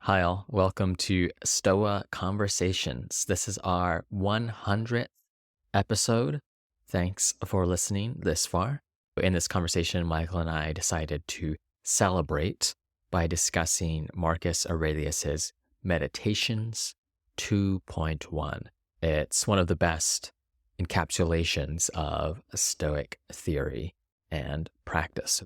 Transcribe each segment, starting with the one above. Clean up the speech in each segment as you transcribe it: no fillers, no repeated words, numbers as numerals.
Hi, all. Welcome to Stoa Conversations. This is our 100th episode. Thanks for listening this far. In this conversation, Michael and I decided to celebrate by discussing Marcus Aurelius's Meditations 2.1. It's one of the best encapsulations of Stoic theory and practice.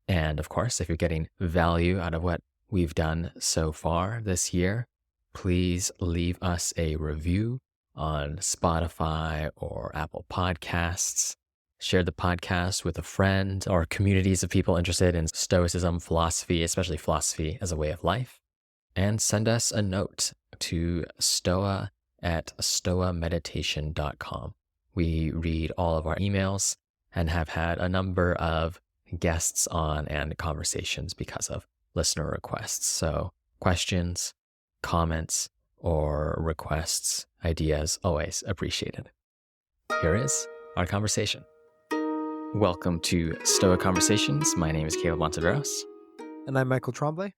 And of course, if you're getting value out of what we've done so far this year, please leave us a review on Spotify or Apple Podcasts. Share the podcast with a friend or communities of people interested in Stoicism, philosophy, especially philosophy as a way of life. And send us a note to stoa@stoameditation.com. We read all of our emails and have had a number of guests on and conversations because of listener requests. So questions, comments, or requests, ideas, always appreciated. Here is our conversation. Welcome to Stoa Conversations. My name is Caleb Monteveros. And I'm Michael Tremblay.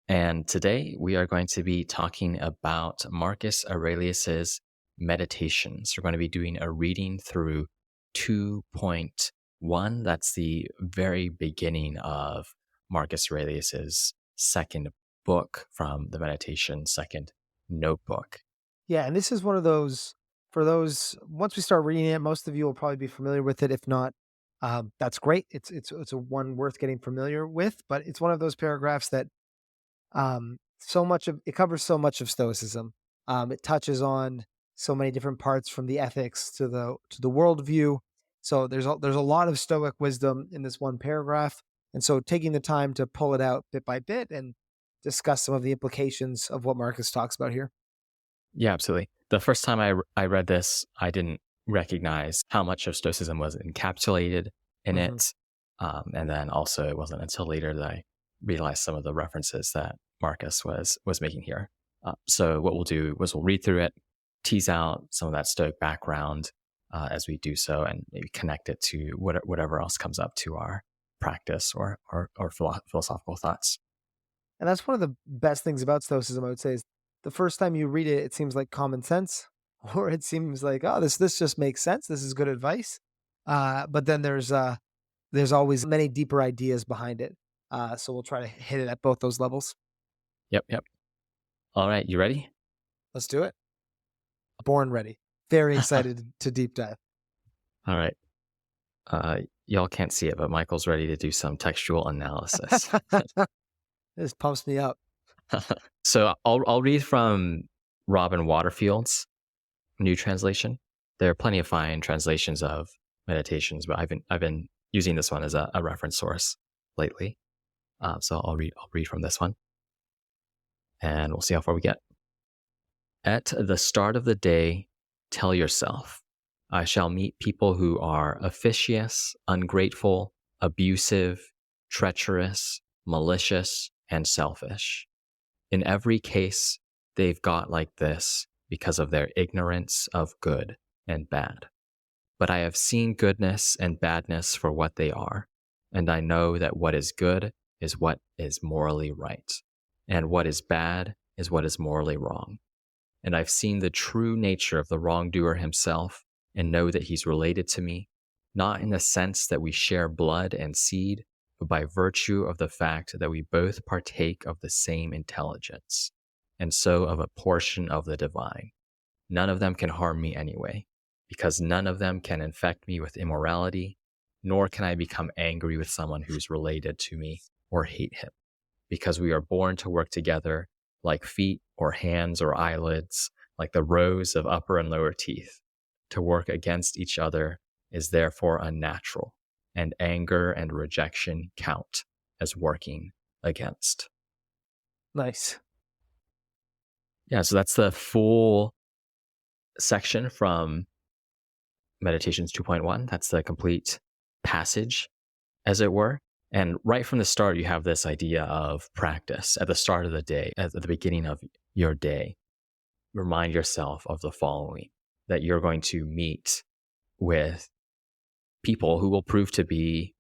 And today we are going to be talking about Marcus Aurelius's Meditations. We're going to be doing a reading through 2.1. That's the very beginning of Marcus Aurelius's second book from the Meditation, second notebook. Yeah, and this is one of those, for those, once we start reading it, most of you will probably be familiar with it. If not, that's great. It's a one worth getting familiar with, but it's one of those paragraphs that it covers so much of Stoicism. It touches on so many different parts, from the ethics to the worldview. So there's a lot of Stoic wisdom in this one paragraph. And so taking the time to pull it out bit by bit and discuss some of the implications of what Marcus talks about here. Yeah, absolutely. The first time I read this, I didn't recognize how much of Stoicism was encapsulated in Mhm. it. And then also it wasn't until later that I realized some of the references that Marcus was making here. So what we'll do is we'll read through it, tease out some of that Stoic background as we do so, and maybe connect it to whatever else comes up to our practice or philosophical thoughts. And that's one of the best things about Stoicism, I would say, is the first time you read it, it seems like common sense, or it seems like, oh, this just makes sense. This is good advice. But then there's always many deeper ideas behind it. So we'll try to hit it at both those levels. Yep. All right, you ready? Let's do it. Born ready. Very excited to deep dive. All right. Y'all can't see it, but Michael's ready to do some textual analysis. This pumps me up. So I'll read from Robin Waterfield's new translation. There are plenty of fine translations of Meditations, but I've been using this one as a reference source lately. So I'll read from this one, and we'll see how far we get. At the start of the day, tell yourself, I shall meet people who are officious, ungrateful, abusive, treacherous, malicious, and selfish. In every case, they've got like this because of their ignorance of good and bad. But I have seen goodness and badness for what they are, and I know that what is good is what is morally right, and what is bad is what is morally wrong. And I've seen the true nature of the wrongdoer himself and know that he's related to me, not in the sense that we share blood and seed, but by virtue of the fact that we both partake of the same intelligence, and so of a portion of the divine. None of them can harm me anyway, because none of them can infect me with immorality, nor can I become angry with someone who's related to me or hate him, because we are born to work together like feet or hands or eyelids, like the rows of upper and lower teeth. To work against each other is therefore unnatural, and anger and rejection count as working against. Nice. Yeah, so that's the full section from Meditations 2.1. That's the complete passage, as it were. And right from the start, you have this idea of practice at the start of the day, at the beginning of your day. Remind yourself of the following, that you're going to meet with people who will prove to be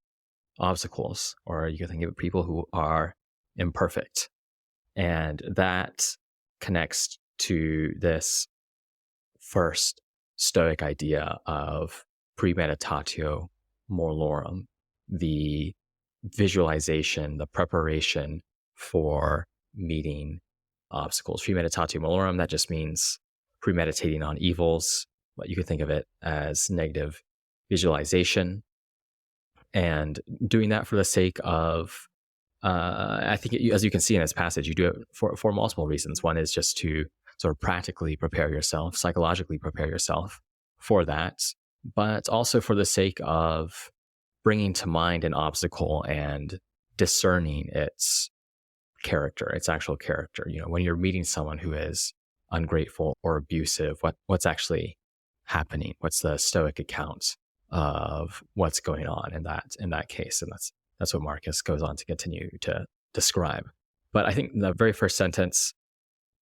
obstacles, or you can think of people who are imperfect. And that connects to this first Stoic idea of Praemeditatio Malorum, the visualization, the preparation for meeting obstacles. Premeditatio Malorum, that just means premeditating on evils, but you could think of it as negative visualization, and doing that for the sake of I think, as you can see in this passage, you do it for multiple reasons. One is just to sort of practically prepare yourself, psychologically prepare yourself for that, but also for the sake of bringing to mind an obstacle and discerning its character, its actual character. You know, when you're meeting someone who is ungrateful or abusive, what's actually happening? What's the Stoic account of what's going on in that case? And that's what Marcus goes on to continue to describe. But I think in the very first sentence,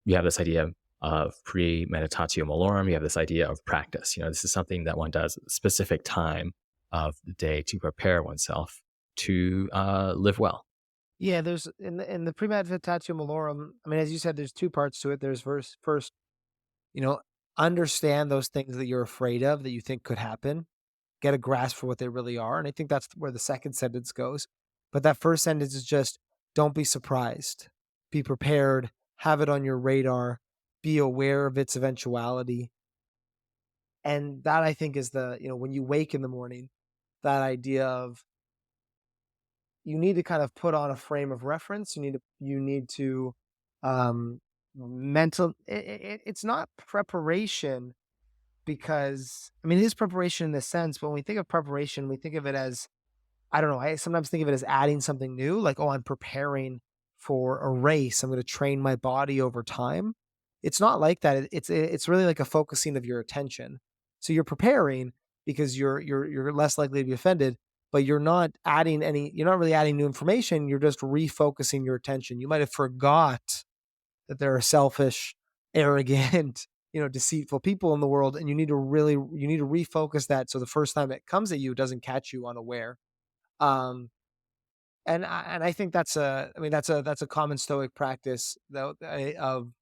you have this idea of premeditatio malorum. You have this idea of practice. You know, this is something that one does at a specific time of the day to prepare oneself to live well. Yeah, there's in the Praemeditatio Malorum. I mean, as you said, there's two parts to it. There's first, you know, understand those things that you're afraid of that you think could happen, get a grasp for what they really are. And I think that's where the second sentence goes. But that first sentence is just don't be surprised, be prepared, have it on your radar, be aware of its eventuality. And that I think is the, when you wake in the morning, that idea of you need to kind of put on a frame of reference. You need to mental it's not preparation because I mean it is preparation in this sense, but when we think of preparation, we think of it as I don't know, I sometimes think of it as adding something new, like, oh, I'm preparing for a race. I'm going to train my body over time. It's not like that. It's really like a focusing of your attention. So you're preparing because you're less likely to be offended, but you're not really adding new information. You're just refocusing your attention. You might have forgot that there are selfish, arrogant, deceitful people in the world, and you need to refocus that so the first time it comes at you, it doesn't catch you unaware. Um, and I think that's a common Stoic practice though of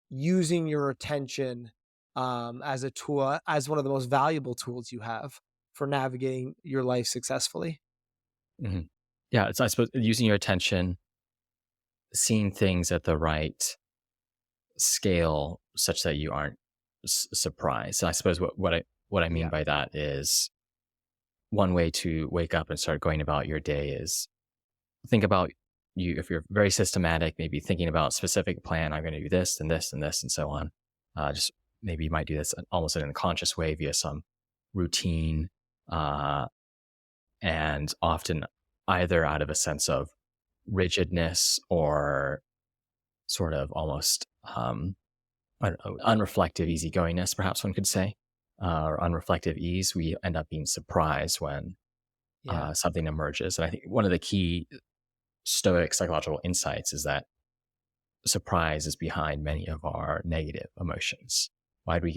using your attention as a tool, as one of the most valuable tools you have for navigating your life successfully. Mhm. Yeah, it's I suppose using your attention, seeing things at the right scale, such that you aren't surprised. So I suppose what I mean Yeah. by that is one way to wake up and start going about your day is think about you if you're very systematic, maybe thinking about a specific plan. I'm going to do this and this and this and so on. Just maybe you might do this almost in a conscious way via some routine, uh, and often either out of a sense of rigidness or sort of almost I don't know, unreflective easygoingness, perhaps one could say, or unreflective ease. We end up being surprised when Yeah. something emerges. And I think one of the key Stoic psychological insights is that surprise is behind many of our negative emotions. Why'd we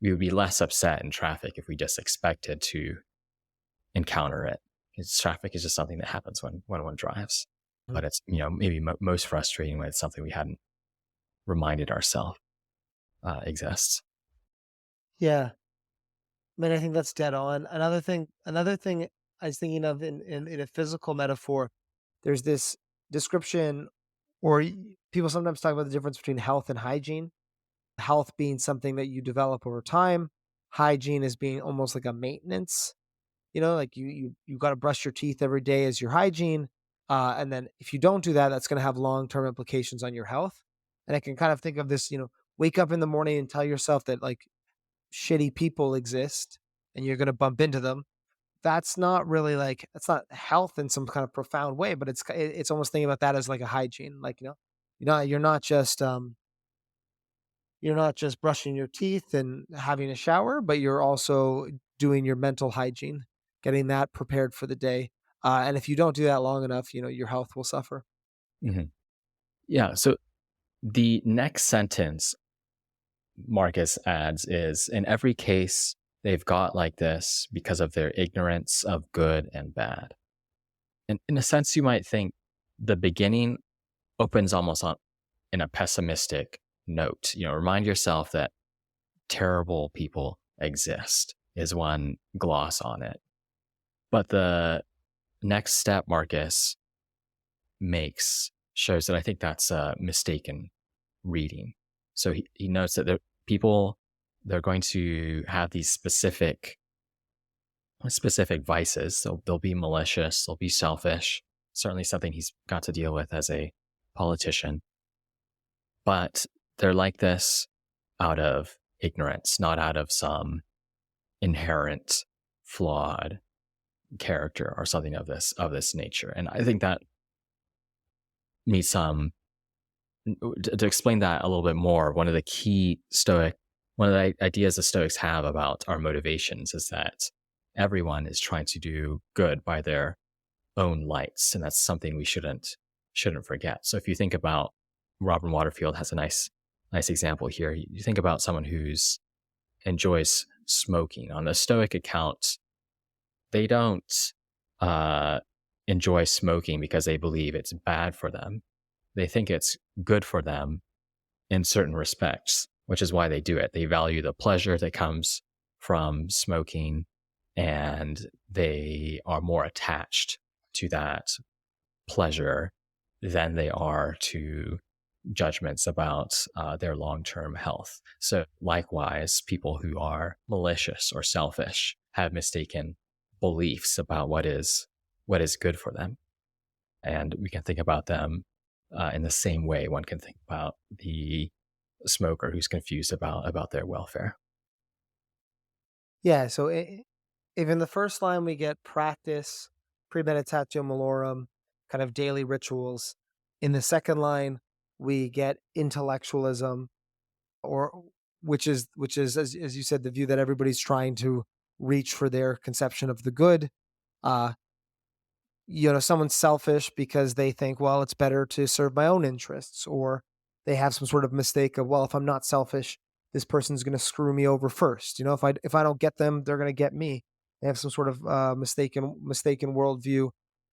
would be less upset in traffic if we just expected to encounter it. Because traffic is just something that happens when one drives. Mhm. But it's, maybe most frustrating when it's something we hadn't reminded ourselves exists. Yeah. I mean, I think that's dead on. Another thing I was thinking of in a physical metaphor, there's this description, or people sometimes talk about the difference between health and hygiene. Health being something that you develop over time, hygiene is being almost like a maintenance. Like you got to brush your teeth every day as your hygiene, and then if you don't do that, that's going to have long term implications on your health. And I can kind of think of this, wake up in the morning and tell yourself that like shitty people exist and you're going to bump into them. That's not health in some kind of profound way, but it's almost thinking about that as like a hygiene. Like, you're not just brushing your teeth and having a shower, but you're also doing your mental hygiene, getting that prepared for the day. And if you don't do that long enough, your health will suffer. Hmm. Yeah. So the next sentence Marcus adds is in every case, they've got like this because of their ignorance of good and bad. And in a sense, you might think the beginning opens almost on in a pessimistic note. Remind yourself that terrible people exist is one gloss on it. But the next step Marcus makes shows that I think that's a mistaken reading. So he notes that they're going to have these specific vices. So they'll be malicious, they'll be selfish, certainly something he's got to deal with as a politician. But they're like this out of ignorance, not out of some inherent flawed character or something of this nature. And I think that needs some to explain that a little bit more. One of the ideas the Stoics have about our motivations is that everyone is trying to do good by their own lights, and that's something we shouldn't forget. So if you think about, Robin Waterfield has a nice example here. You think about someone who's enjoys smoking. On the Stoic account, they don't enjoy smoking because they believe it's bad for them. They think it's good for them in certain respects, which is why they do it. They value the pleasure that comes from smoking, and they are more attached to that pleasure than they are to judgments about their long-term health. So likewise, people who are malicious or selfish have mistaken beliefs about what is good for them. And we can think about them in the same way one can think about the smoker who's confused about their welfare. Yeah, so if in the first line we get practice, premeditatio malorum, kind of daily rituals, in the second line we get intellectualism, or which is as you said, the view that everybody's trying to reach for their conception of the good. Uh, someone's selfish because they think, well, it's better to serve my own interests, or they have some sort of mistake of, well, if I'm not selfish, this person's going to screw me over first. If I don't get them, they're going to get me. They have some sort of mistaken worldview,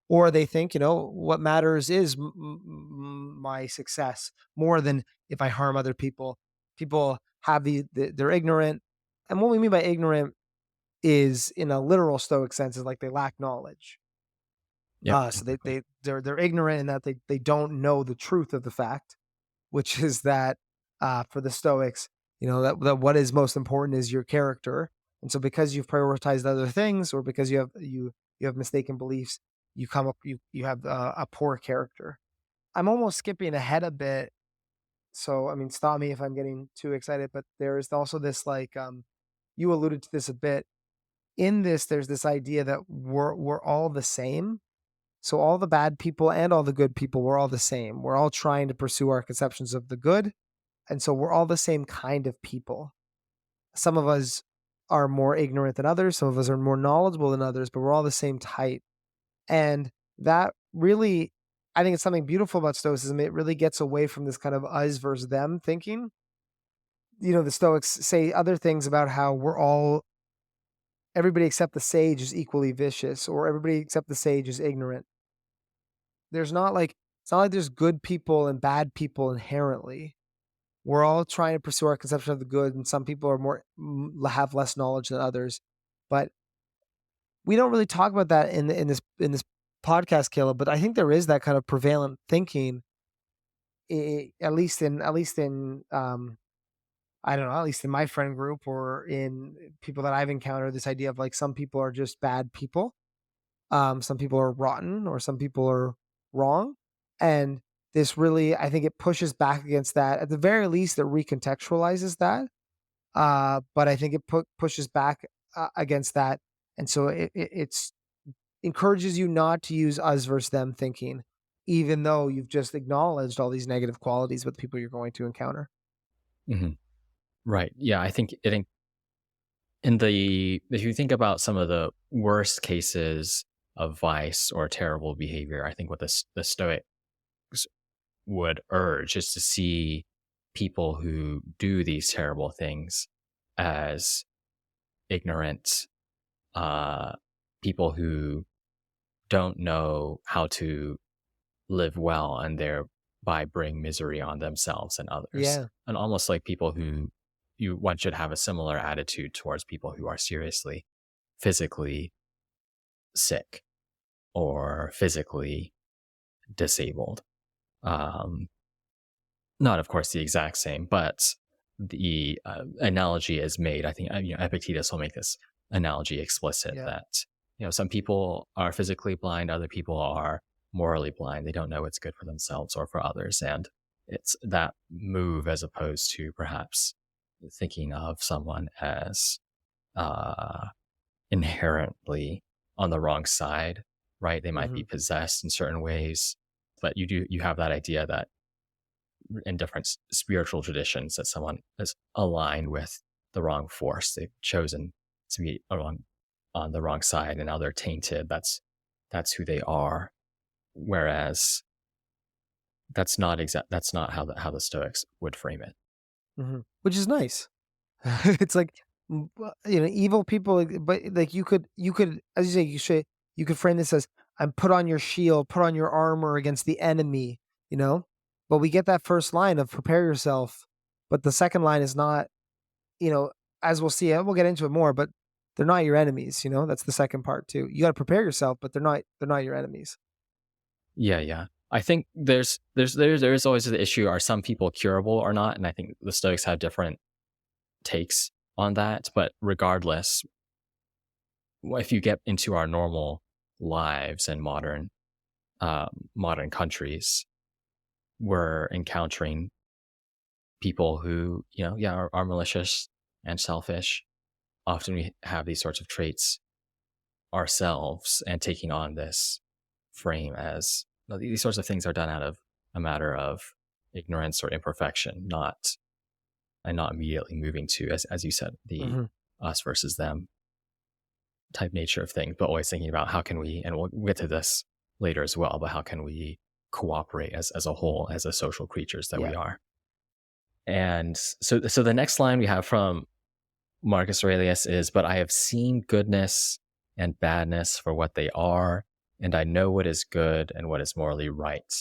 or they think, what matters is my success more than if I harm other people. People have they're ignorant, and what we mean by ignorant is, in a literal Stoic sense, is like they lack knowledge. Yep, So exactly. they're ignorant in that they don't know the truth of the fact, which is that for the Stoics, that what is most important is your character, and so because you've prioritized other things, or because you have mistaken beliefs, you have a poor character. I'm almost skipping ahead a bit, so I mean, stop me if I'm getting too excited. But there is also this, like, you alluded to this a bit. In this, there's this idea that we're all the same. So all the bad people and all the good people, we're all the same. We're all trying to pursue our conceptions of the good. And so we're all the same kind of people. Some of us are more ignorant than others. Some of us are more knowledgeable than others, but we're all the same type. And that really, I think it's something beautiful about Stoicism. It really gets away from this kind of us versus them thinking. The Stoics say other things about how everybody except the sage is equally vicious, or everybody except the sage is ignorant. There's not like It's not like there's good people and bad people inherently. We're all trying to pursue our conception of the good, and some people are have less knowledge than others. But we don't really talk about that in this podcast, Caleb. But I think there is that kind of prevalent thinking, at least in I don't know, at least in my friend group or in people that I've encountered. This idea of, like, some people are just bad people, some people are rotten, or some people are wrong. And this really, I think it pushes back against that. At the very least, it recontextualizes that. But I think it pushes back against that. And so it's encourages you not to use us versus them thinking, even though you've just acknowledged all these negative qualities with people you're going to encounter. Hmm. Right. Yeah, I think if you think about some of the worst cases of vice or terrible behavior, I think what the Stoics would urge is to see people who do these terrible things as ignorant people who don't know how to live well, and they're by bring misery on themselves and others. Yeah. And almost like people who one should have a similar attitude towards people who are seriously physically sick or physically disabled. Um, Not, of course, the exact same, but the analogy is made. I think Epictetus will make this analogy explicit Yeah. that some people are physically blind, other people are morally blind. They don't know what's good for themselves or for others, and it's that move as opposed to perhaps thinking of someone as uh, inherently on the wrong side. Right? They might be Hmm. possessed in certain ways, but you have that idea that in different spiritual traditions that someone is aligned with the wrong force. They've chosen to be on the wrong side, and now they're tainted. That's who they are. Whereas that's not how the Stoics would frame it. Which is nice. It's like, evil people, but like you could, as you say, you could frame this as, I'm put on your shield, put on your armor against the enemy, you know? But we get that first line of prepare yourself, but the second line is not, you know, as we'll see, and we'll get into it more, but they're not your enemies, That's the second part too. You got to prepare yourself, but they're not your enemies. Yeah, yeah. I think there's always the issue: are some people curable or not? And I think the Stoics have different takes on that. But regardless, if you get into our normal lives and modern countries, we're encountering people who, yeah, are malicious and selfish. Often we have these sorts of traits ourselves and taking on this frame as these sorts of things are done out of a matter of ignorance or imperfection, not immediately moving to, as you said, the Hmm. us versus them type nature of things, but always thinking about how can we, and we'll get to this later as well, but how can we cooperate as a whole, as a social creatures that Yeah. we are. And so the next line we have from Marcus Aurelius is, "But I have seen goodness and badness for what they are, and I know what is good and what is morally right,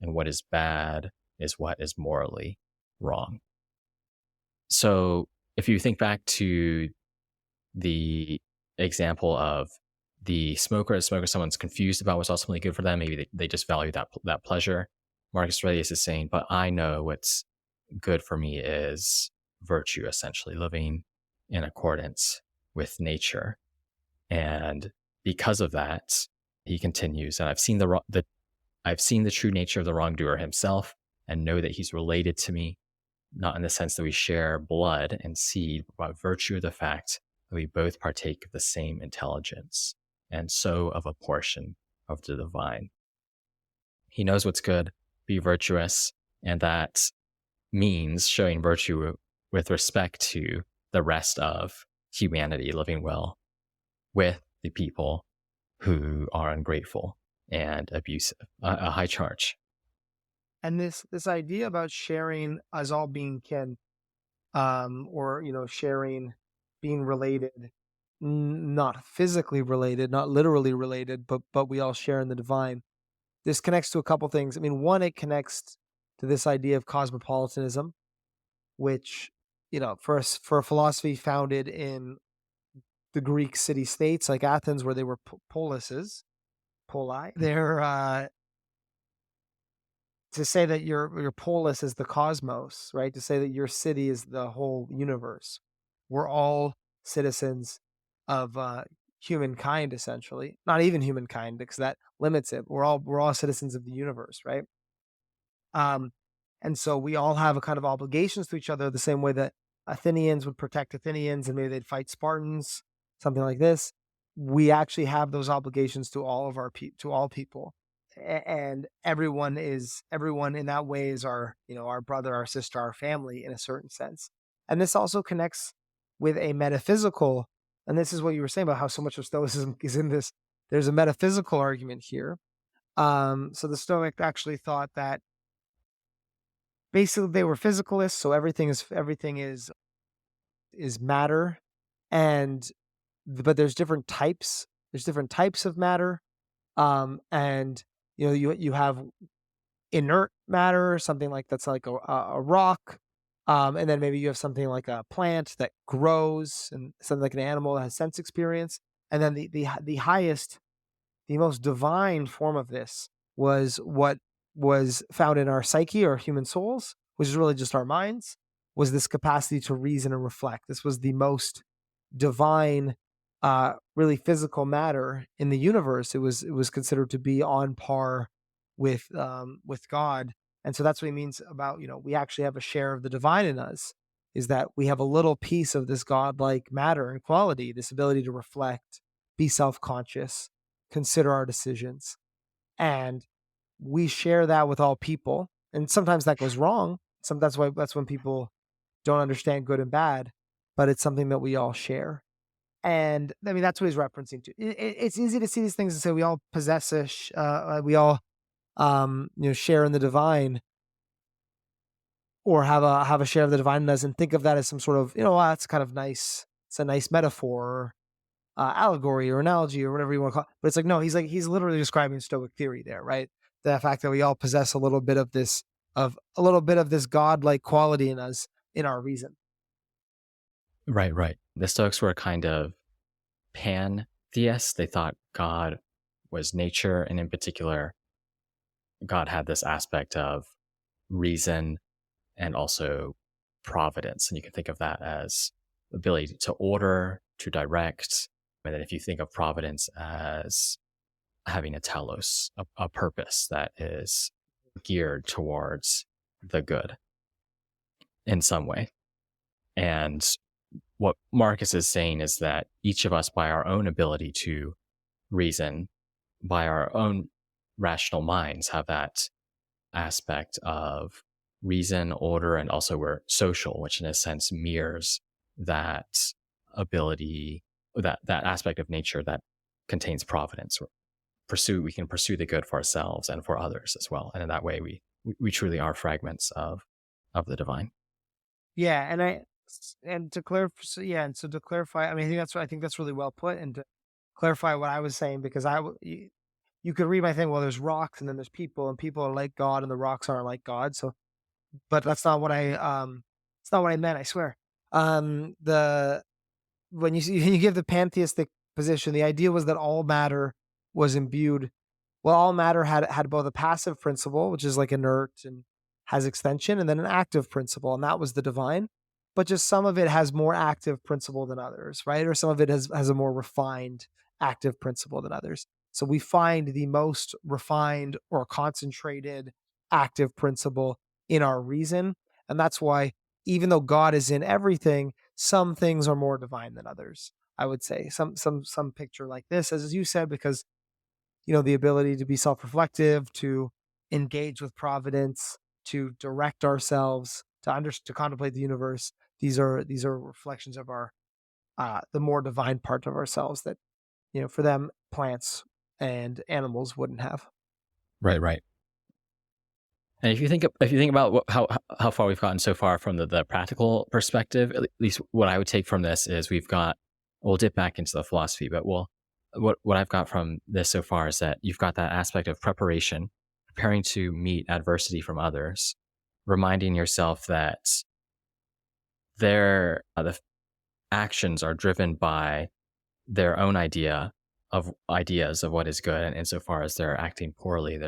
and what is bad is what is morally wrong." So if you think back to the example of the smoker, someone's confused about what's ultimately good for them, maybe they just value that pleasure. Marcus Aurelius is saying, but I know what's good for me is virtue, essentially living in accordance with nature. And because of that, he continues, and I've seen the true nature of the wrongdoer himself, and know that he's related to me, not in the sense that we share blood and seed, but by virtue of the fact that we both partake of the same intelligence, and so of a portion of the divine. He knows what's good, be virtuous, and that means showing virtue with respect to the rest of humanity, living well with the people who are ungrateful and abusive, a high charge. And this idea about sharing as all being kin, or sharing, being related, not physically related, not literally related, but we all share in the divine. This connects to a couple things. I mean, one, it connects to this idea of cosmopolitanism, which, for a philosophy founded in the Greek city states like Athens, where they were polises, poli, they're to say that your polis is the cosmos, right? To say that your city is the whole universe. We're all citizens of humankind, essentially. Not even humankind, because that limits it. We're all citizens of the universe, right? Um, and so we all have a kind of obligations to each other, the same way that Athenians would protect Athenians, and maybe they'd fight Spartans, something like this. We actually have those obligations to all of to all people, and everyone in that way is our brother, our sister, our family in a certain sense. And this also connects with a metaphysical, and this is what you were saying about how so much of Stoicism is in this. There's a metaphysical argument here. So the Stoic actually thought that basically they were physicalists, so everything is matter, and but there's different types of matter, and you have inert matter, something like that's like a rock, and then maybe you have something like a plant that grows, and something like an animal that has sense experience, and then the highest, the most divine form of this was what was found in our psyche or human souls, which is really just our minds, was this capacity to reason and reflect. This was the most divine, really physical matter in the universe. It was considered to be on par with God, and so that's what he means about, we actually have a share of the divine in us. Is that we have a little piece of this godlike matter and quality, this ability to reflect, be self conscious, consider our decisions, and we share that with all people. And sometimes that goes wrong. That's when people don't understand good and bad, but it's something that we all share. And I mean, that's what he's referencing to. It's easy to see these things and say we all possess we all, share in the divine, or have a share of the divine in us, and think of that as some sort of, that's kind of nice. It's a nice metaphor, or allegory, or analogy, or whatever you want to call it. But it's like, no, he's literally describing Stoic theory there, right? The fact that we all possess a little bit of this godlike quality in us, in our reason. Right, right. The Stoics were kind of pantheists. They thought God was nature, and in particular, God had this aspect of reason and also providence. And you can think of that as ability to order, to direct. And then if you think of providence as having a telos, a purpose that is geared towards the good in some way. And what Marcus is saying is that each of us, by our own ability to reason, by our own rational minds, have that aspect of reason, order, and also we're social, which in a sense mirrors that ability, that aspect of nature that contains providence. We can pursue the good for ourselves and for others as well. And in that way, we truly are fragments of the divine. Yeah, and to clarify, so to clarify, I mean, I think that's really well put, and to clarify what I was saying, because you could read my thing. Well, there's rocks, and then there's people, and people are like God, and the rocks aren't like God. So, but that's not what it's not what I meant. I swear. The When when you give the pantheistic position, the idea was that all matter was imbued. Well, all matter had both a passive principle, which is like inert and has extension, and then an active principle, and that was the divine. But just some of it has more active principle than others, right? Or some of it has a more refined active principle than others. So we find the most refined or concentrated active principle in our reason, and that's why, even though God is in everything, some things are more divine than others. I would say some picture like this, as you said, because the ability to be self-reflective, to engage with providence, to direct ourselves, to contemplate the universe. These are reflections of our, the more divine part of ourselves that, for them, plants and animals wouldn't have. Right, right. And if you think about how far we've gotten so far from the practical perspective, at least what I would take from this is we'll dip back into the philosophy, but what I've got from this so far is that you've got that aspect of preparation, preparing to meet adversity from others, reminding yourself that the actions are driven by their own ideas of what is good, and insofar as they're acting poorly,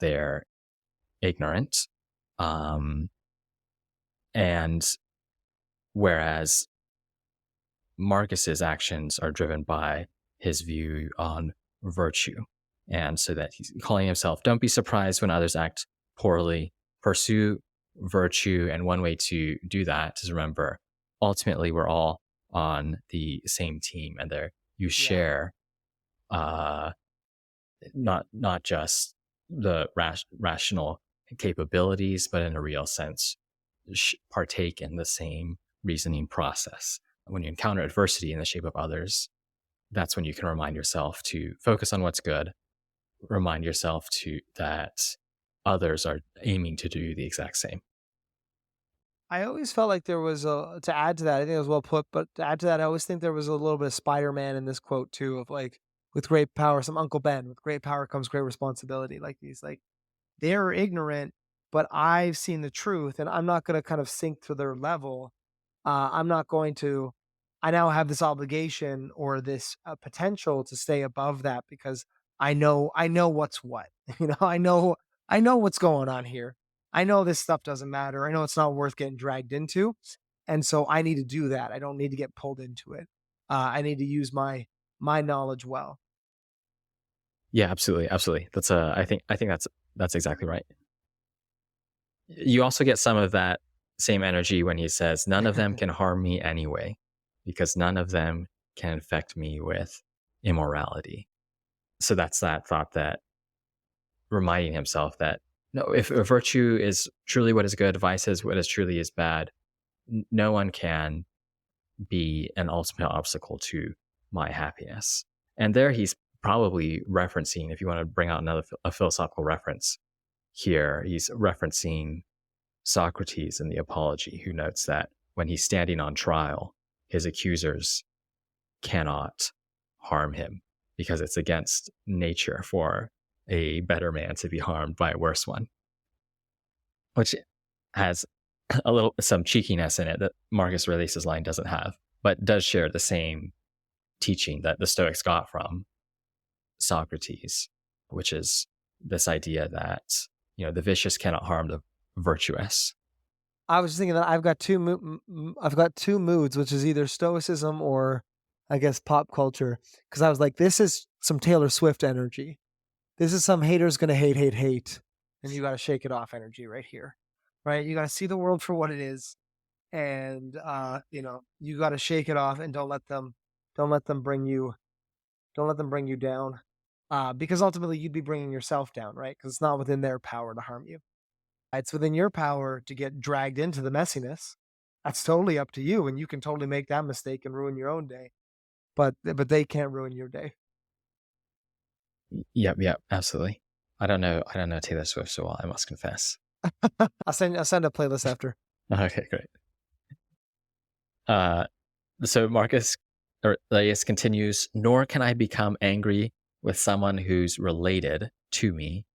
they're ignorant. And whereas Marcus's actions are driven by his view on virtue. And so that he's calling himself, don't be surprised when others act poorly, pursue virtue. And one way to do that is, remember, ultimately we're all on the same team, and there you Yeah. share, not just the rational capabilities, but in a real sense, partake in the same reasoning process. When you encounter adversity in the shape of others, that's when you can remind yourself to focus on what's good, remind yourself that others are aiming to do the exact same. I always felt like there was to add to that. I think it was well put, but to add to that, I always think there was a little bit of Spider-Man in this quote too, of like, with great power, some Uncle Ben, with great power comes great responsibility. Like, he's like, they're ignorant, but I've seen the truth, and I'm not gonna kind of sink to their level. I'm not going to I now have this obligation or this, potential to stay above that because I know what's what. You know, I know what's going on here. I know this stuff doesn't matter. I know it's not worth getting dragged into, and so I need to do that. I don't need to get pulled into it. I need to use my knowledge well. Yeah, absolutely, absolutely. I think that's exactly right. You also get some of that same energy when he says, "None of them can harm me anyway, because none of them can infect me with immorality." So that's that thought that reminding himself that no, if virtue is truly what is good, vice is what is truly is bad, no one can be an ultimate obstacle to my happiness. And there he's probably referencing, if you want to bring out a philosophical reference here, he's referencing Socrates in the Apology, who notes that when he's standing on trial, his accusers cannot harm him because it's against nature for a better man to be harmed by a worse one, which has some cheekiness in it that Marcus Aurelius' line doesn't have, but does share the same teaching that the Stoics got from Socrates, which is this idea that the vicious cannot harm the virtuous. I was thinking that I've got 2 moods, which is either stoicism or, I guess, pop culture. Because I was like, "This is some Taylor Swift energy. This is some haters gonna hate, hate, hate, and you gotta shake it off energy right here." Right? You gotta see the world for what it is, and, you gotta shake it off and don't let them bring you don't let them bring you down, because ultimately you'd be bringing yourself down, right? Because it's not within their power to harm you. It's within your power to get dragged into the messiness. That's totally up to you, and you can totally make that mistake and ruin your own day, but they can't ruin your day. Yep, yep, absolutely. I don't know Taylor Swift so well, I must confess. I'll send a playlist after. Okay, great. Uh, so Marcus Aurelius continues, nor can I become angry with someone who's related to me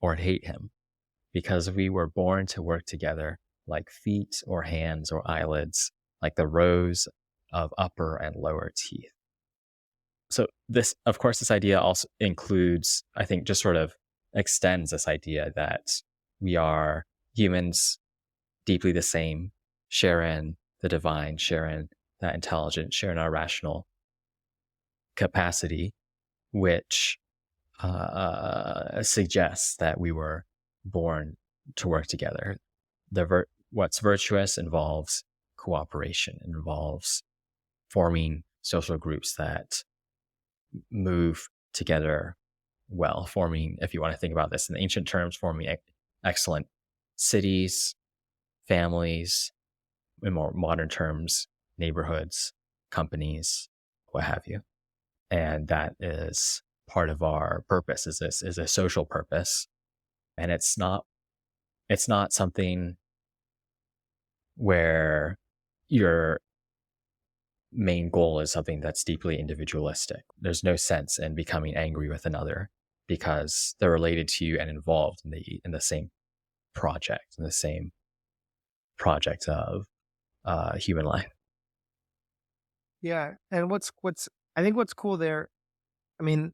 or hate him, because we were born to work together like feet or hands or eyelids, like the rows of upper and lower teeth. So this, of course, this idea also includes, I think, just sort of extends this idea that we are humans deeply the same, share in the divine, share in that intelligence, share in our rational capacity, which suggests that we were born to work together. What's virtuous involves cooperation, involves forming social groups that move together well, forming, if you want to think about this in ancient terms, forming excellent cities, families, in more modern terms, neighborhoods, companies, what have you. And that is part of our purpose, is a social purpose. And it's not something where your main goal is something that's deeply individualistic. There's no sense in becoming angry with another because they're related to you and involved in the same project, in the same project of human life. Yeah, and what's I think what's cool there, I mean,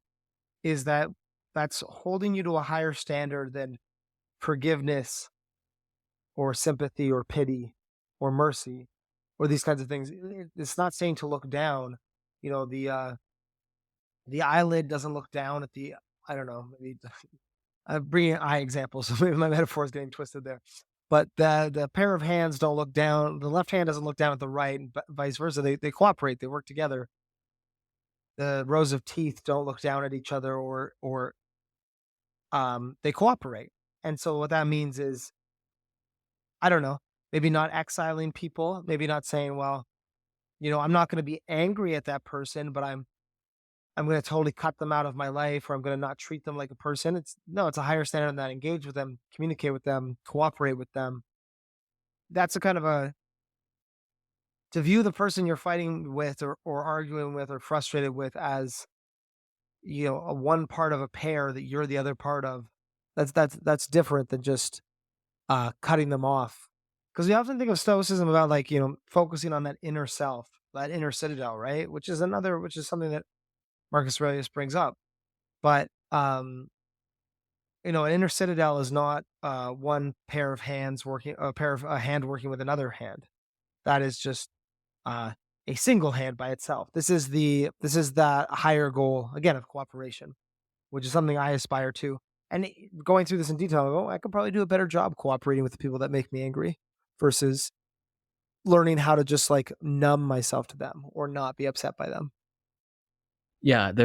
is that that's holding you to a higher standard than forgiveness or sympathy or pity or mercy or these kinds of things. It's not saying to look down. You know, the eyelid doesn't look down at the I don't know, maybe I'm bringing eye examples, so maybe my metaphor is getting twisted there. But the pair of hands don't look down. The left hand doesn't look down at the right, and vice versa. They cooperate. They work together. The rows of teeth don't look down at each other, or they cooperate. And so what that means is, I don't know, maybe not exiling people, maybe not saying, well, I'm not going to be angry at that person, but I'm going to totally cut them out of my life, or I'm going to not treat them like a person. It's no, it's a higher standard than that. Engage with them, communicate with them, cooperate with them. That's a kind of a to view the person you're fighting with or arguing with or frustrated with as a one part of a pair that you're the other part of. That's different than just cutting them off. Because we often think of stoicism about like, focusing on that inner self, that inner citadel, right? Which is something that Marcus Aurelius brings up. But an inner citadel is not one pair of hands working, a pair of a hand working with another hand. That is just uh, a single hand by itself. This is that higher goal again of cooperation, which is something I aspire to. And going through this in detail, I go, I could probably do a better job cooperating with the people that make me angry versus learning how to just like numb myself to them or not be upset by them. Yeah, he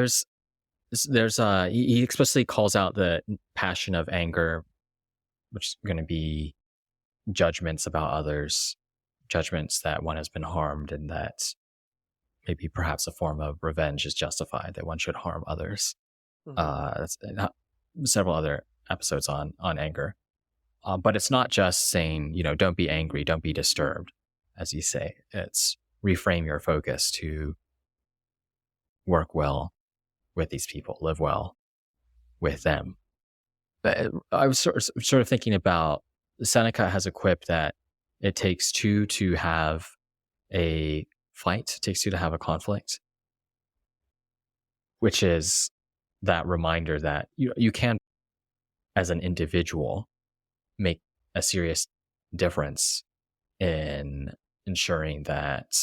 explicitly calls out the passion of anger, which is going to be judgments about others, judgments that one has been harmed, and that maybe perhaps a form of revenge is justified, that one should harm others. Hmm. That's several other episodes on anger. But it's not just saying, don't be angry, don't be disturbed, as you say. It's reframe your focus to work well with these people, live well with them. But I was sort of thinking about Seneca has a quip that it takes two to have a fight, it takes two to have a conflict, which is that reminder that you can, as an individual, make a serious difference in ensuring that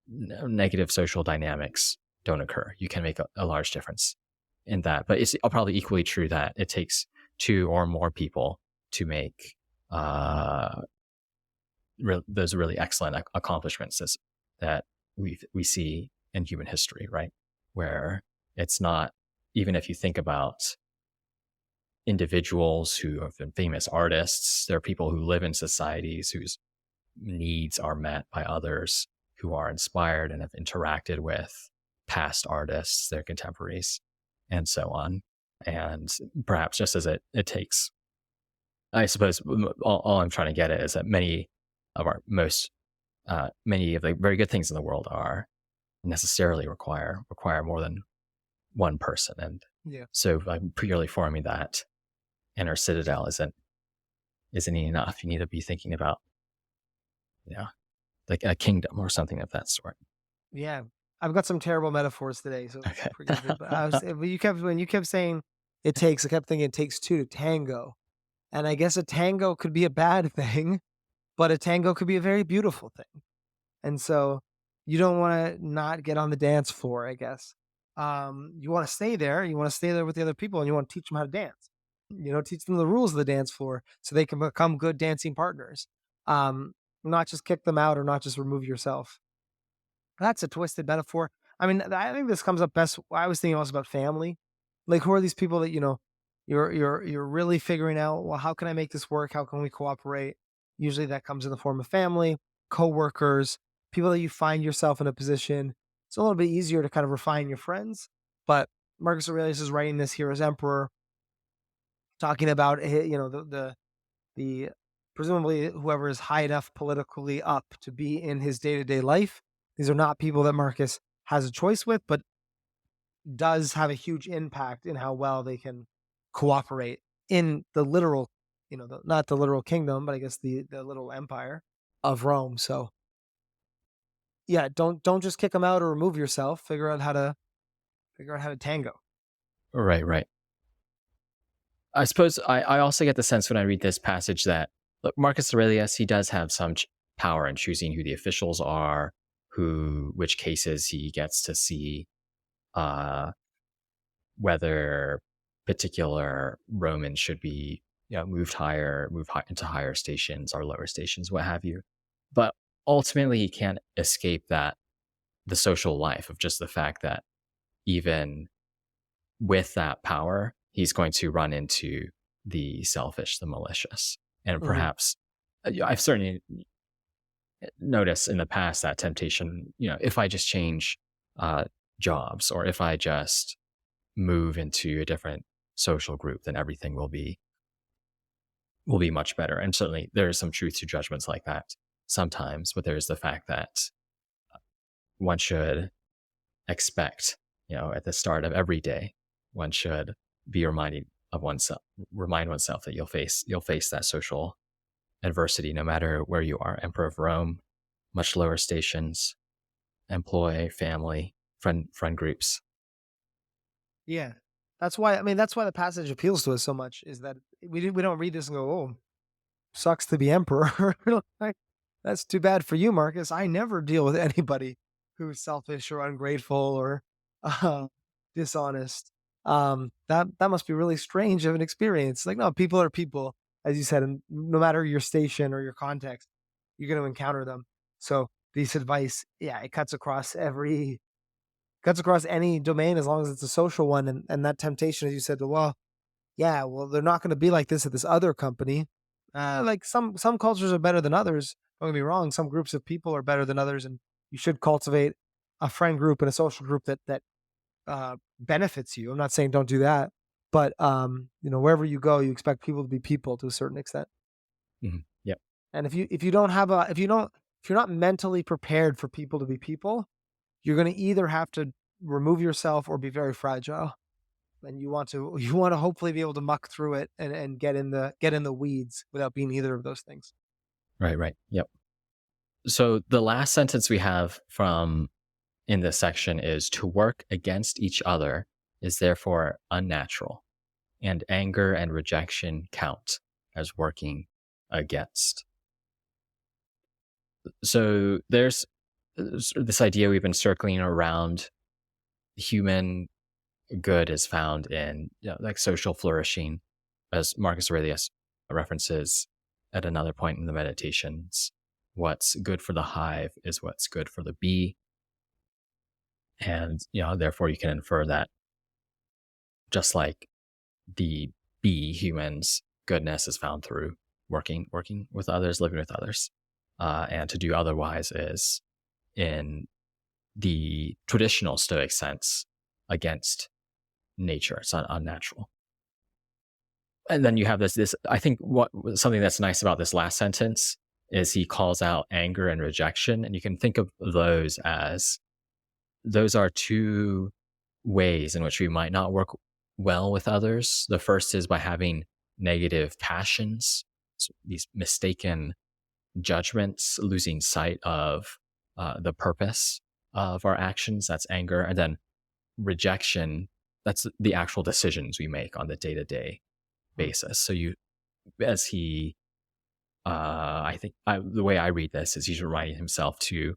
negative social dynamics don't occur. You can make a large difference in that. But it's probably equally true that it takes two or more people to make those really excellent accomplishments that we see in human history, right? Where it's not, even if you think about individuals who have been famous artists, there are people who live in societies whose needs are met by others who are inspired and have interacted with past artists, their contemporaries, and so on. And perhaps just as it takes, I suppose all I'm trying to get at is that many of the very good things in the world are necessarily require more than one person. And Yeah. so like purely forming that inner citadel isn't enough. You need to be thinking about, like a kingdom or something of that sort. Yeah. I've got some terrible metaphors today, so Okay. forgive me. But when you kept saying I kept thinking it takes two to tango. And I guess a tango could be a bad thing, but a tango could be a very beautiful thing. And so you don't want to not get on the dance floor, I guess. You want to stay there. You want to stay there with the other people and you want to teach them how to dance. Teach them the rules of the dance floor so they can become good dancing partners. Um, Not just kick them out or not just remove yourself. That's a twisted metaphor. I mean, I think this comes up best. I was thinking also about family. Like, who are these people that you're really figuring out? Well, how can I make this work? How can we cooperate? Usually, that comes in the form of family, coworkers, people that you find yourself in a position. It's a little bit easier to kind of refine your friends. But Marcus Aurelius is writing this here as emperor, talking about the presumably whoever is high enough politically up to be in his day-to-day life. These are not people that Marcus has a choice with, but does have a huge impact in how well they can cooperate in the literal, not the literal kingdom, but I guess the little empire of Rome. So yeah, don't just kick them out or remove yourself. Figure out how to tango. Right, right. I suppose I also get the sense when I read this passage that, look, Marcus Aurelius, he does have some power in choosing who the officials are, which cases he gets to see, uh, whether particular Romans should be, moved into higher stations or lower stations, what have you. But ultimately, he can't escape the social life of just the fact that even with that power, he's going to run into the selfish, the malicious. And Hmm. perhaps I've certainly noticed in the past that temptation, if I just change jobs or if I just move into a different social group, then everything will be much better. And certainly there is some truth to judgments like that sometimes, but there's the fact that one should expect, at the start of every day, one should be reminded of oneself, remind oneself that you'll face that social adversity no matter where you are. Emperor of Rome, much lower stations, employee, family, friend groups. Yeah. That's why, I mean, that's why the passage appeals to us so much, is that we don't read this and go, "Oh, sucks to be emperor." Like, that's too bad for you, Marcus. I never deal with anybody who's selfish or ungrateful or uh, dishonest. That must be really strange of an experience. Like, no, people are people, as you said, and no matter your station or your context, you're going to encounter them. So this advice, yeah, it cuts across any domain as long as it's a social one. And that temptation, as you said, well, yeah, well, they're not going to be like this at this other company. Like some cultures are better than others. Don't get me wrong. Some groups of people are better than others, and you should cultivate a friend group and a social group that benefits you. I'm not saying don't do that, but wherever you go, you expect people to be people to a certain extent. Yep. And if you don't have a if you're not mentally prepared for people to be people, you're going to either have to remove yourself or be very fragile. And you want to hopefully be able to muck through it and get in the weeds without being either of those things. Right. Right. Yep. So the last sentence we have from in this section is to work against each other is therefore unnatural, and anger and rejection count as working against. So there's this idea we've been circling around. Human good is found in like social flourishing, as Marcus Aurelius references at another point in the Meditations. What's good for the hive is what's good for the bee, and therefore you can infer that just like the bee, humans goodness is found through working with others, living with others, and to do otherwise is, in the traditional Stoic sense, against nature. It's unnatural. And then you have this. I think something that's nice about this last sentence is he calls out anger and rejection, and you can think of those are two ways in which we might not work well with others. The first is by having negative passions, so these mistaken judgments, losing sight of the purpose of our actions. That's anger. And then rejection, that's the actual decisions we make on the day-to-day basis. So I think the way I read this is he's reminding himself to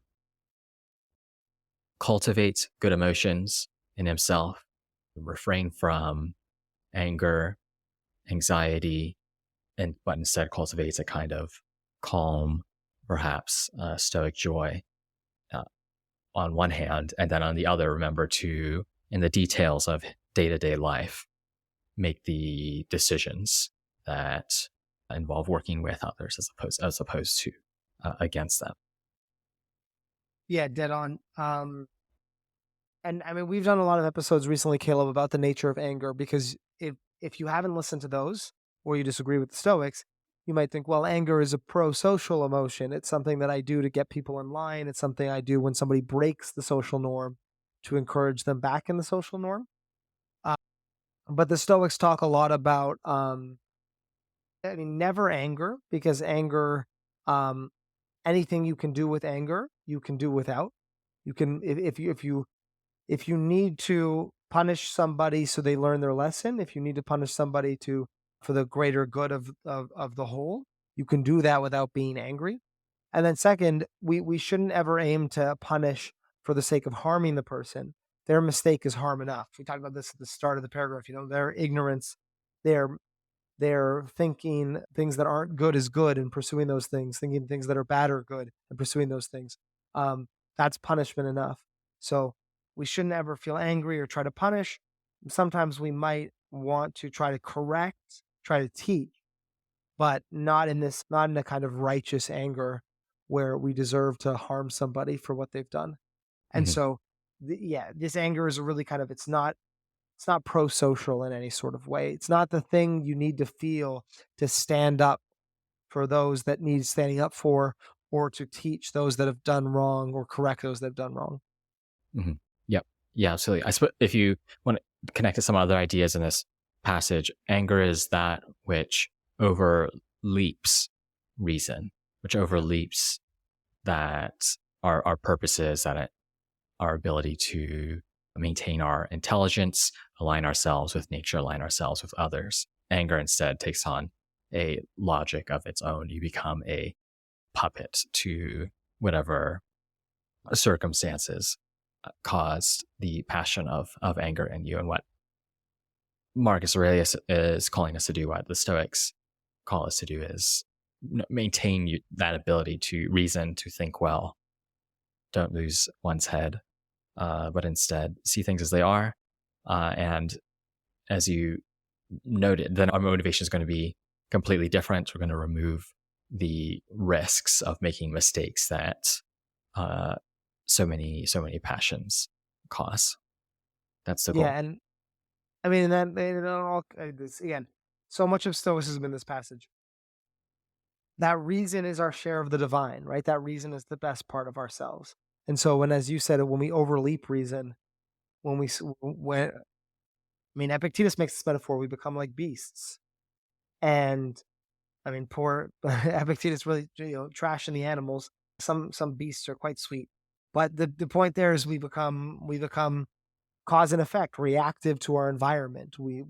cultivate good emotions in himself, refrain from anger, anxiety, but instead cultivates a kind of calm, perhaps stoic joy uh, on one hand, and then on the other, remember to, in the details of day-to-day life, make the decisions that involve working with others as opposed to against them. Yeah, dead on. And I mean, we've done a lot of episodes recently, Caleb, about the nature of anger, because if you haven't listened to those, or you disagree with the Stoics, you might think, well, anger is a pro-social emotion. It's something that I do to get people in line. It's something I do when somebody breaks the social norm to encourage them back in the social norm. Uh, but the Stoics talk a lot about, I mean, never anger, because anger, um, anything you can do with anger, you can do without. You can, if you need to punish somebody so they learn their lesson, if you need to punish somebody for the greater good of the whole, you can do that without being angry. And then second, we shouldn't ever aim to punish for the sake of harming the person. Their mistake is harm enough. We talked about this at the start of the paragraph. Their ignorance, their they're thinking things that aren't good is good and pursuing those things, thinking things that are bad are good and pursuing those things. That's punishment enough. So we shouldn't ever feel angry or try to punish. Sometimes we might want to try to correct, try to teach, but not in a kind of righteous anger where we deserve to harm somebody for what they've done. And Mhm. so, this anger is a really kind of, it's not pro-social in any sort of way. It's not the thing you need to feel to stand up for those that need standing up for, or to teach those that have done wrong or correct those that have done wrong. Mhm. Yep. Yeah, absolutely. If you want to connect to some other ideas in this passage, anger is that which overleaps reason, which overleaps that our purposes, our ability to maintain our intelligence, align ourselves with nature, align ourselves with others. Anger instead takes on a logic of its own. You become a puppet to whatever circumstances caused the passion of anger in you. And what Marcus Aurelius is calling us to do, what the Stoics call us to do, is maintain that ability to reason, to think well. Don't lose one's head, but instead see things as they are. And as you noted, then our motivation is going to be completely different. We're going to remove the risks of making mistakes that so many passions cause. That's the Yeah, goal. and I mean, and then it all this again. So much of Stoicism in this passage. That reason is our share of the divine, right? That reason is the best part of ourselves. And so, when, as you said, when we overleap reason, when I mean, Epictetus makes this metaphor, we become like beasts. And I mean, poor Epictetus really, trashing the animals. Some beasts are quite sweet, but the point there is we become cause and effect, reactive to our environment. We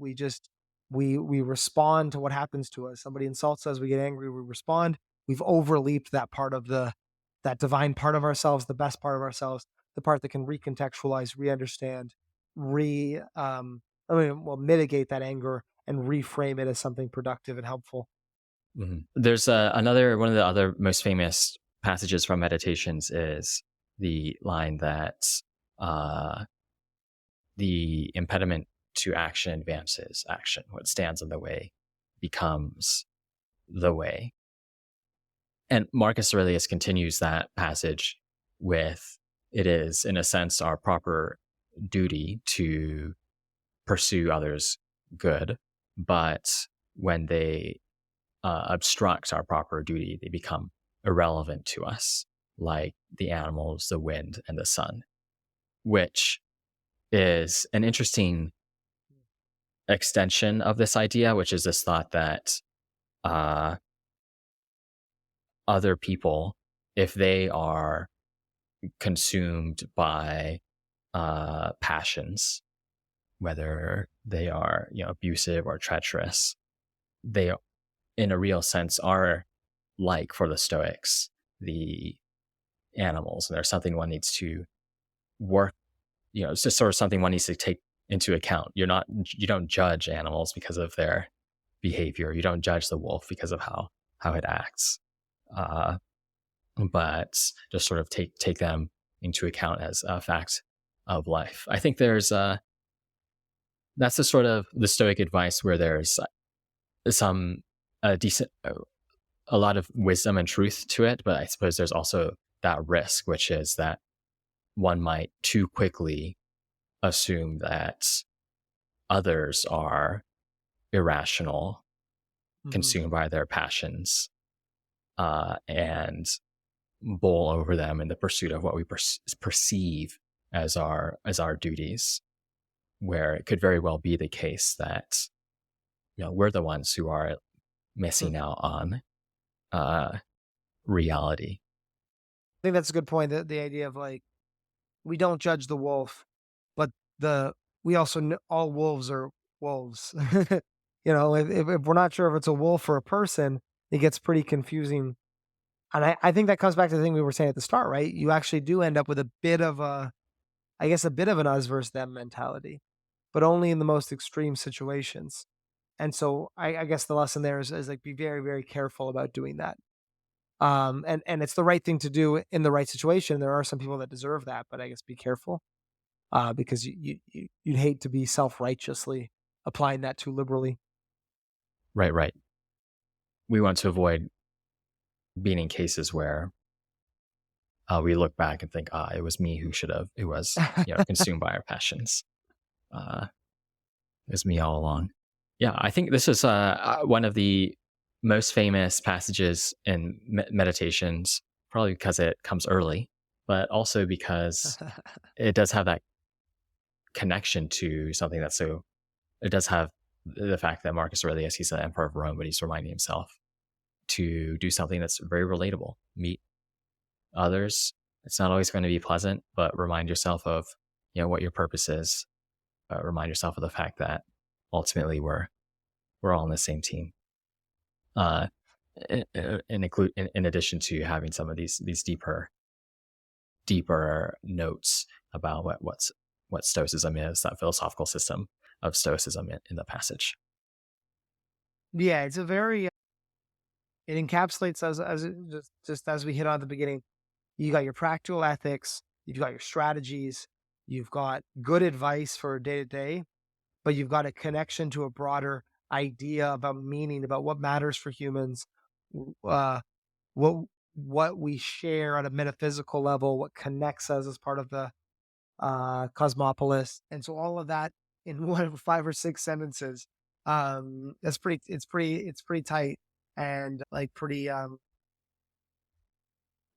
respond to what happens to us. Somebody insults us, we get angry, we respond. We've overleaped that part of that divine part of ourselves, the best part of ourselves, the part that can recontextualize, re-understand, mitigate that anger and reframe it as something productive and helpful. There's another one of the other most famous passages from Meditations is the line that the impediment to action advances action. What stands in the way becomes the way. And Marcus Aurelius continues that passage with, it is, in a sense, our proper duty to pursue others' good, but when they obstruct our proper duty, they become irrelevant to us, like the animals, the wind, and the sun, which is an interesting extension of this idea, which is this thought that other people, if they are consumed by passions, whether they are abusive or treacherous, they, in a real sense, are like, for the Stoics, the animals. And there's something one needs to work. It's just sort of something one needs to take into account. You don't judge animals because of their behavior. You don't judge the wolf because of how it acts. But just sort of take them into account as a fact of life. I think there's that's the sort of the Stoic advice where there's some decent, a lot of wisdom and truth to it, but I suppose there's also that risk, which is that one might too quickly assume that others are irrational, consumed by their passions, and bowl over them in the pursuit of what we perceive as our duties, where it could very well be the case that we're the ones who are missing out on reality. I think that's a good point. The idea of like, we don't judge the wolf, but we also know all wolves are wolves. If we're not sure if it's a wolf or a person, it gets pretty confusing. And I think that comes back to the thing we were saying at the start, right? You actually do end up with a bit of an us versus them mentality, but only in the most extreme situations. And so I guess the lesson there is like, be very, very careful about doing that. And it's the right thing to do in the right situation. There are some people that deserve that, but I guess be careful, because you'd hate to be self-righteously applying that too liberally. Right. We want to avoid being in cases where we look back and think, it was me who was consumed by our passions. It was me all along. Yeah, I think this is one of the most famous passages in Meditations, probably because it comes early, but also because it does have that connection to something it does have the fact that Marcus Aurelius, he's the emperor of Rome, but he's reminding himself to do something that's very relatable. Meet others. It's not always going to be pleasant, but remind yourself of, what your purpose is. Remind yourself of the fact that ultimately we're all on the same team. Uh, in addition to having some of these deeper notes about what Stoicism is, that philosophical system of Stoicism in the passage. Yeah, it's a very it encapsulates just as we hit on at the beginning. You got your practical ethics, you've got your strategies, you've got good advice for day to day, but you've got a connection to a broader idea about meaning, about what matters for humans, uh, what what we share on a metaphysical level, what connects us as part of the cosmopolis, and so all of that in one 5 or 6 sentences. It's pretty tight and like pretty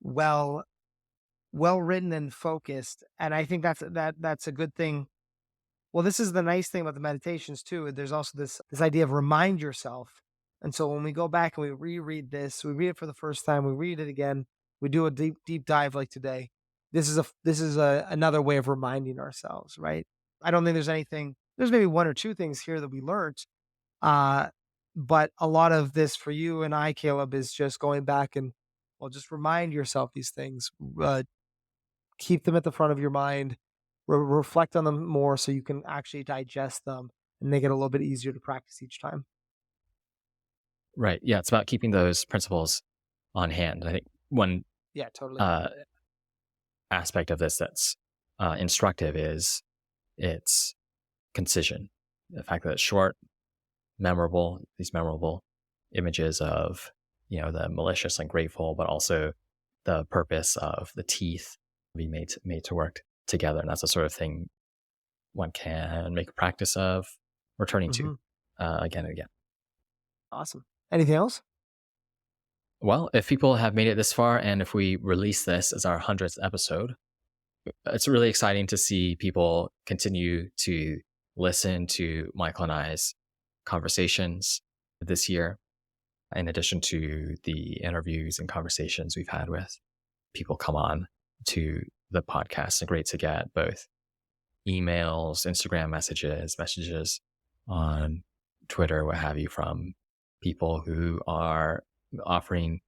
well well written and focused, and I think that's a good thing. Well, this is the nice thing about the meditations too. There's also this idea of remind yourself. And so when we go back and we reread this, we read it for the first time, we read it again, we do a deep dive like today. This is another way of reminding ourselves, right? I don't think there's anything. There's maybe one or two things here that we learned, uh, but a lot of this for you and I, Caleb, is just going back and well, just remind yourself these things. Keep them at the front of your mind, reflect on them more so you can actually digest them and make it a little bit easier to practice each time. Right. Yeah. It's about keeping those principles on hand. I think one Yeah, totally. uh, aspect of this that's instructive is its concision. The fact that it's short, memorable, these memorable images of, the malicious and grateful, but also the purpose of the teeth being made to work together. And that's the sort of thing one can make a practice of returning to Hmm. again and again. Awesome. Anything else? Well, if people have made it this far, and if we release this as our 100th episode, it's really exciting to see people continue to listen to Michael and I's conversations this year, in addition to the interviews and conversations we've had with people come on to the podcast. And great to get both emails, Instagram messages on Twitter, what have you, from people who are offering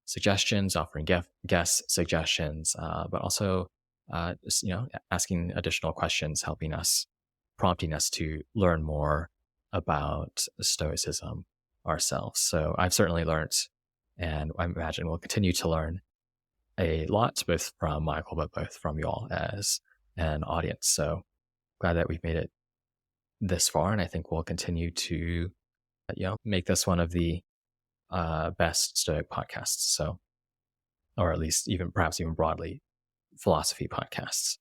suggestions, offering guest suggestions, but also just, asking additional questions, prompting us to learn more about Stoicism ourselves. So I've certainly learned, and I imagine we'll continue to learn a lot, both from Michael, but both from you all as an audience. So glad that we've made it this far, and I think we'll continue to, make this one of the best Stoic podcasts. So, or at least perhaps even broadly, philosophy podcasts.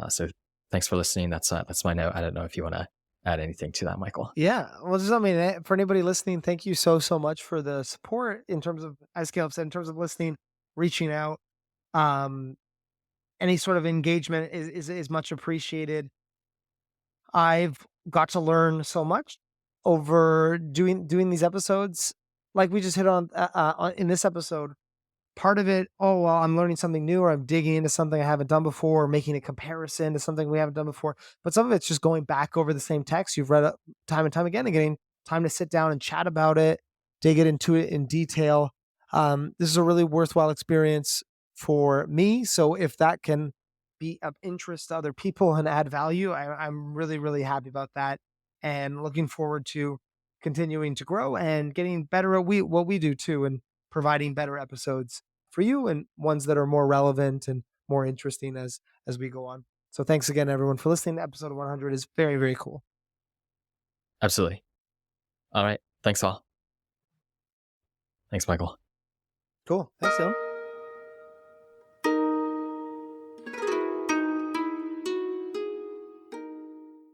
So thanks for listening. That's my note. I don't know if you want to add anything to that, Michael. Yeah. Well, just I mean, for anybody listening, thank you so much for the support in terms of, as Caleb said, in terms of listening, reaching out. Um, any sort of engagement is much appreciated. I've got to learn so much over doing these episodes. Like we just hit on in this episode, part of it, oh, well, I'm learning something new or I'm digging into something I haven't done before or making a comparison to something we haven't done before. But some of it's just going back over the same text you've read time and time again and getting time to sit down and chat about it, dig it into it in detail. This is a really worthwhile experience for me. So if that can be of interest to other people and add value, I'm really, really happy about that and looking forward to continuing to grow and getting better at what we do too and providing better episodes for you and ones that are more relevant and more interesting as we go on. So thanks again everyone for listening. Episode 100 is very, very cool. Absolutely. All right. Thanks all. Thanks, Michael. Cool. Thanks, Dylan.